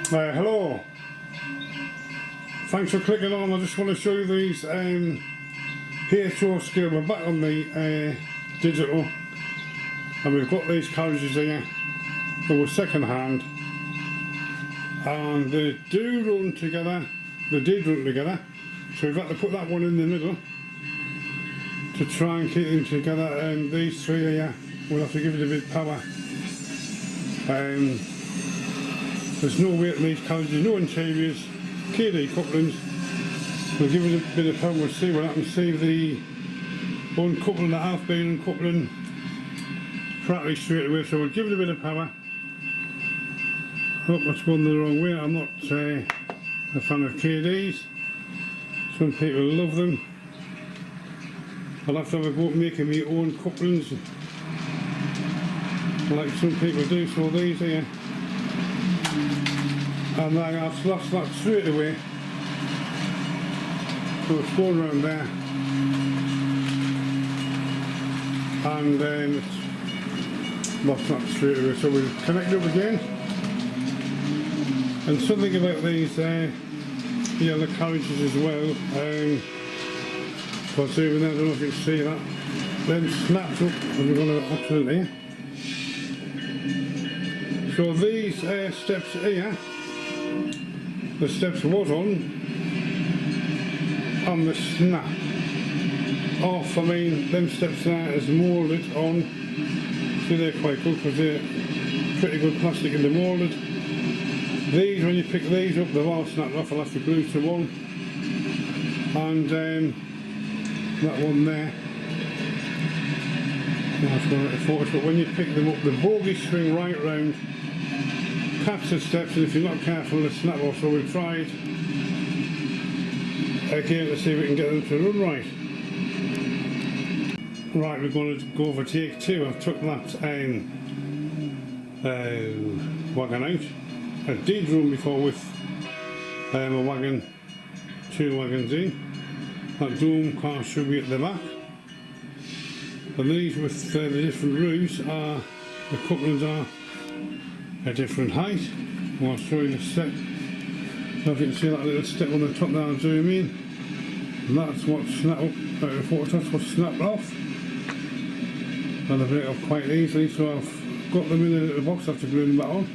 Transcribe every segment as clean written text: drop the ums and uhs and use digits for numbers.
Hello, thanks for clicking on. I just want to show you these HO scale. We're back on the digital, and we've got these carriages here that were second hand, and they do run together. They did run together, so we've had to put that one in the middle to try and keep them together. And these three here, we'll have to give it a bit of power. There's no weight in these carriages, no interiors, KD couplings. We'll give it a bit of power, we'll see what happens. See the uncoupling, the half beam uncoupling practically straight away, so we'll give it a bit of power. Look, that's going the wrong way. I'm not a fan of KDs. Some people love them. I'll have to have a go at making my own couplings, like some people do. So these here, and I've lost that straight away, so it's going around there, and it's lost that straight away, so we'll connect up again. And something about these yellow carriages as well, because even there, I don't know if you can see that, then snaps up, and we're going to accidentally. So these steps here, the steps was on the snap off. I mean, them steps there is moulded on. See, they're quite good because they're pretty good plastic and they're moulded. These, when you pick these up, they've all snapped off. I'll have to glue to one, and that one there. That's going to focus. But when you pick them up, the bogies swing right round, catch the steps, and if you're not careful, they snap off. So we've tried again to see if we can get them to run right. Right, we're going to go for take two. I've took that wagon out. I did run before with a wagon, two wagons in. That dome car should be at the back. And these with the different roofs are, the couplings are a different height. I'll show you the step. So if you can see that little step on the top there, I'll zoom in. And that's what snapped up, out of the photo, that's what snapped off. And I break it off quite easily, so I've got them in a little box, I have to glue them back on.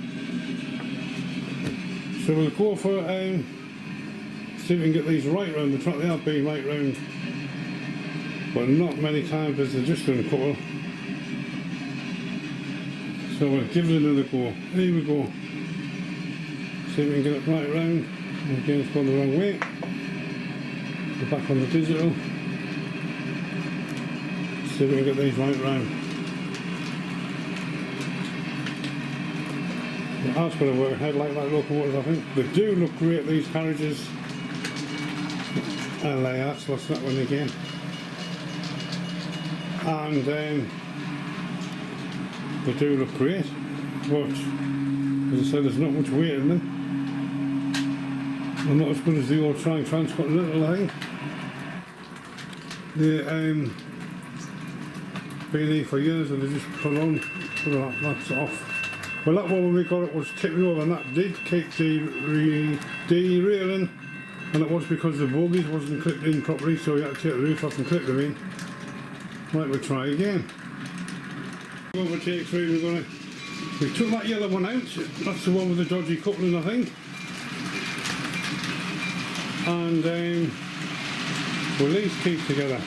So we'll go for, see if we can get these right round the track. They are being right round, but not many times as they're just going to couple. So we'll give it another go. Here we go. See if we can get it right round. Again, it's gone the wrong way. We're back on the digital. See if we can get these right round. That's going to work ahead like that locomotive, I think. They do look great, these carriages. And that's what's that one again. And they do look great, but as I said, there's not much weight in them. They're not as good as the old Triang Transcontinental, I think. They've been here for years and they just put on, that's off. Well, that one when we got it was tipping over, and that did keep derailing, and it was because the bogies wasn't clipped in properly, so you had to take the roof off and clip them in. Right, we'll try again. Over take three, we took that yellow one out. That's the one with the dodgy coupling, I think. And we'll at least keep together.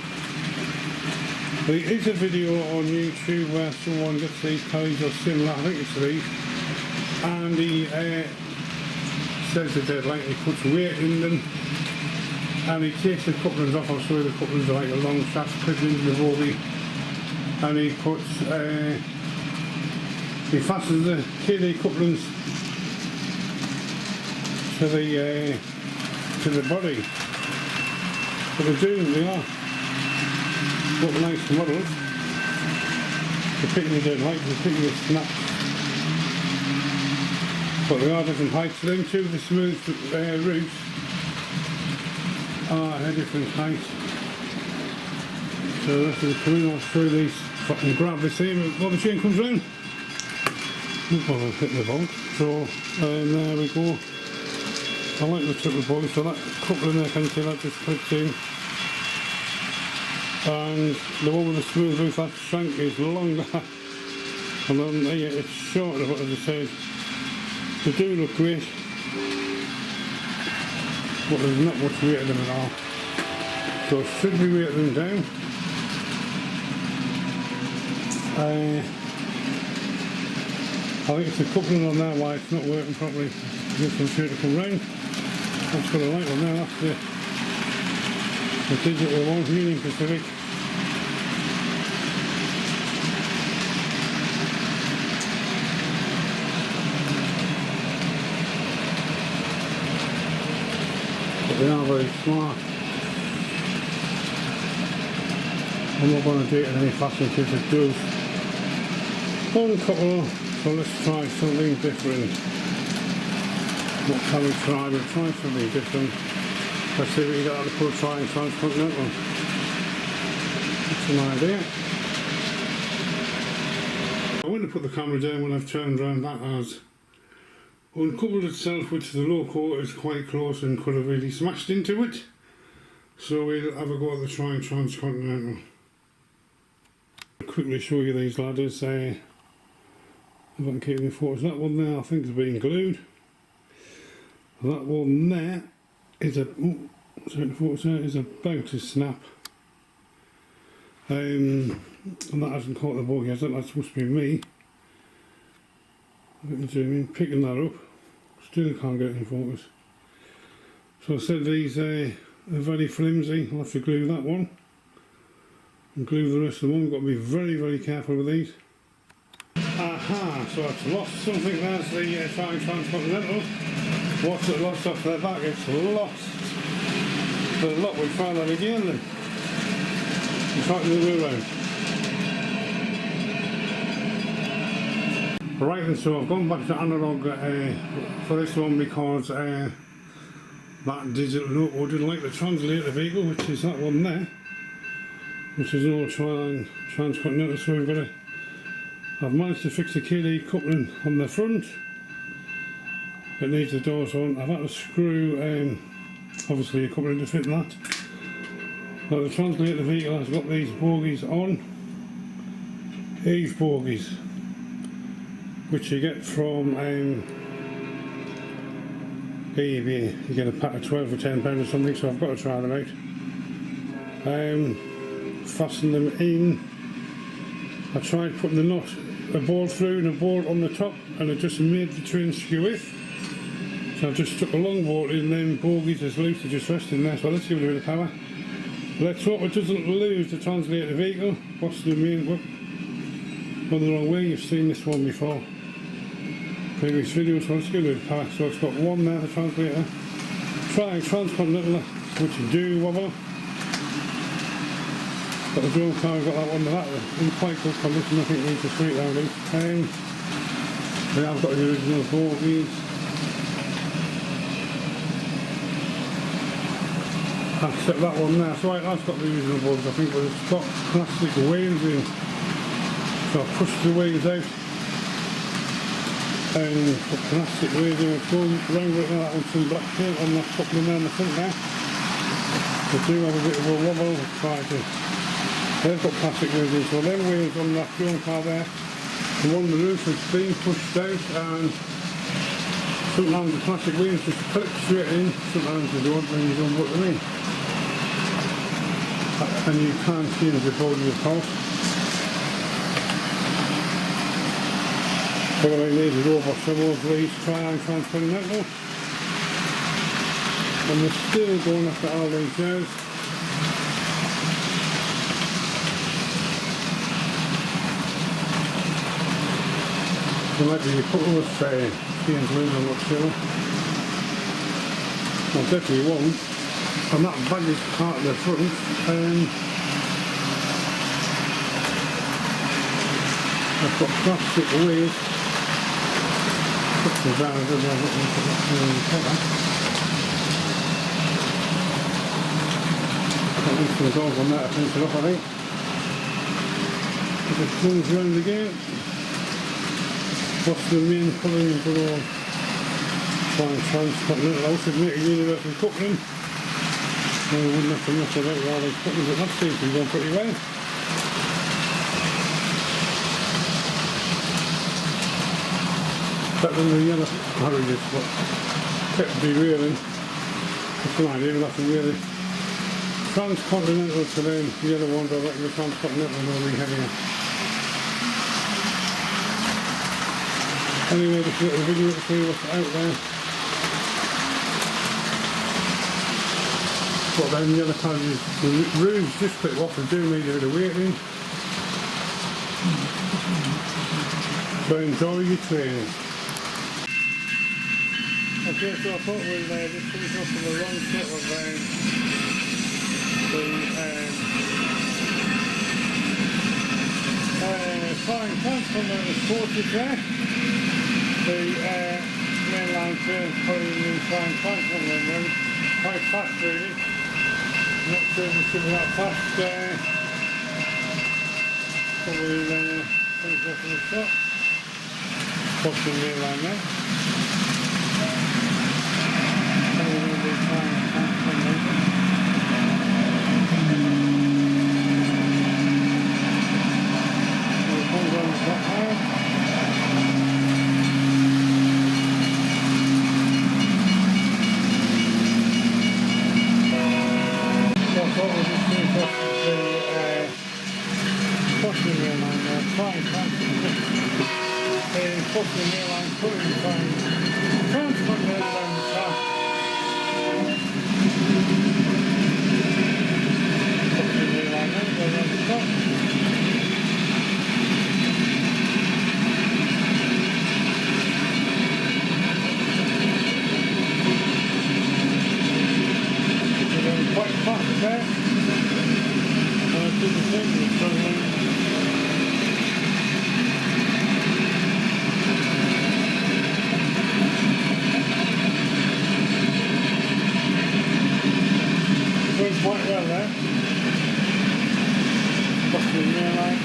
There is a video on YouTube where someone gets these carriages or similar, I think it's these, and he says the deadline, he puts weight in them, and he takes the couplings off. I'll show you the couplings are like a long shaft clipped into the bogie, and he puts, he fastens the KD couplings to the body. But they are got nice models. They're picking the dead height, they're picking the snaps. But they are different heights. Them two, the smooth roofs, are a different height. So that's the coming. I'll show you these. If I can grab this here while the chain comes round. Look what I've hit the bolt. So there we go. I like the triple body, so that couple in there, can you see that just clips in. And the one with the smooth roof, that shank is longer. And then here it's shorter, but as I said, they do look great. But there's not much weight in them at all. So should we weight them down? I think it's the coupling on there why it's not working properly. Get some shit to come round. That's got a light on there, that's the digital one, Union Pacific. But they are very smart. I'm not going to do it in any fashion because it does uncouple. So let's try something different. What can we try? We'll try something different. Let's see what you got out of the Triang Transcontinental. That's an idea. I went to put the camera down when I've turned around. That has uncoupled itself, which the loco is quite close and could have really smashed into it. So we'll have a go at the Triang Transcontinental. I'll quickly show you these ladders. If I can keep my photos, that one there I think is being glued. That one there is about to snap. And that hasn't caught the bug yet, that's supposed to be me. I can zoom in, picking that up. Still can't get it in focus. So I said these are very flimsy. I'll have to glue that one. And glue the rest of them on. Got to be very careful with these. Aha, so it's lost something. There's the Triang Transcontinental. What's it lost off their back? It's lost the lot. We try that again then. We'll try it the other way around. Right then, so I've gone back to analog for this one because that digital loco didn't like the translator vehicle, which is that one there, which is an old Triang Transcontinental. So we've got to, I've managed to fix the KD coupling on the front. It needs the doors on. I've had to screw obviously a coupling to fit that. Now the translator vehicle has got these bogies on. These bogies, which you get from eBay. You get a pack of 12 for £10 or something, so I've got to try them out. Fasten them in. I tried putting a bolt through and a bolt on the top, and it just made the train skew with. So I just took a long bolt in, then bogies is loose to just rest in there. So let's give it a bit of power. Let's hope it doesn't lose the translator vehicle. What's the main one? Gone the wrong way. You've seen this one before. Previous video, so let's give it a bit of power. So it's got one there, the translator. Triang Transcontinental, which do wobble. Got the drone car, got that one, that in quite good condition. I think needs a straight down these. They have got the original bogies. Except that one there, so that's got the original bogies I think, but it's got plastic wheels in. So I pushed the wheels out and put plastic wheels in. It's going round right now, that one's some black paint on that coupling there in the front there. They do have a bit of a wobble, try to. They've got plastic wheels in, so them wheels on that drone car there, the one on the roof has been pushed out, and sometimes the plastic wheels just clip straight in, sometimes they don't when you don't put them in. And you can't change the body of course. So what I need is over some of these Triang Transcontinental. And we're still going after all these years. There might be a couple of change wheels on what's still. Well, definitely one. And that baggage part of the front. I've got plastic wheels. Put them down, I don't know what to put that. At least the dog on that to finish it off, I think. It just swings round again. What's the main colouring for all? Transcontinental. I should make a universal coupling. So we wouldn't have to mess about with all these couplings, but that seems to be going pretty well. Better than the yellow carriages, but kept derailing. That's an idea, we'll have to really Transcontinental to them, the yellow ones I reckon the Transcontinental will be heavier. Anyway, just a little video to see what's out there. But then the other carriages, the roofs just clip off and do need a bit of weighting. So enjoy your training. Okay, so I thought we'll just finish off with a run set of the Triang Transcontinental Sportage there. The mainline train putting in the Triang Transcontinental, quite fast really. Not sure if it should be that fast. Probably finish off in the shot. What's the mainline there? Quite well there. What's the rear line?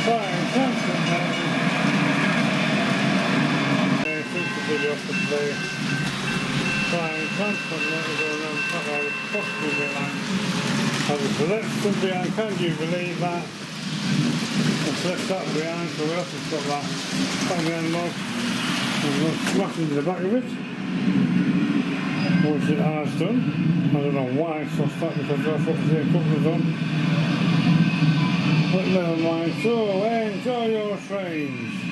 Triang Transcontinental. Seems to be off the play. Triang Transcontinental go around the top of the possible bit like the left stood behind, can you believe that? The left sat behind, so we'll have to stop that. Back behind the log, and we'll smash into the back of it. Which it has done. I don't know why it's so stuck because that's what the couplers on. But never mind, so enjoy your trains.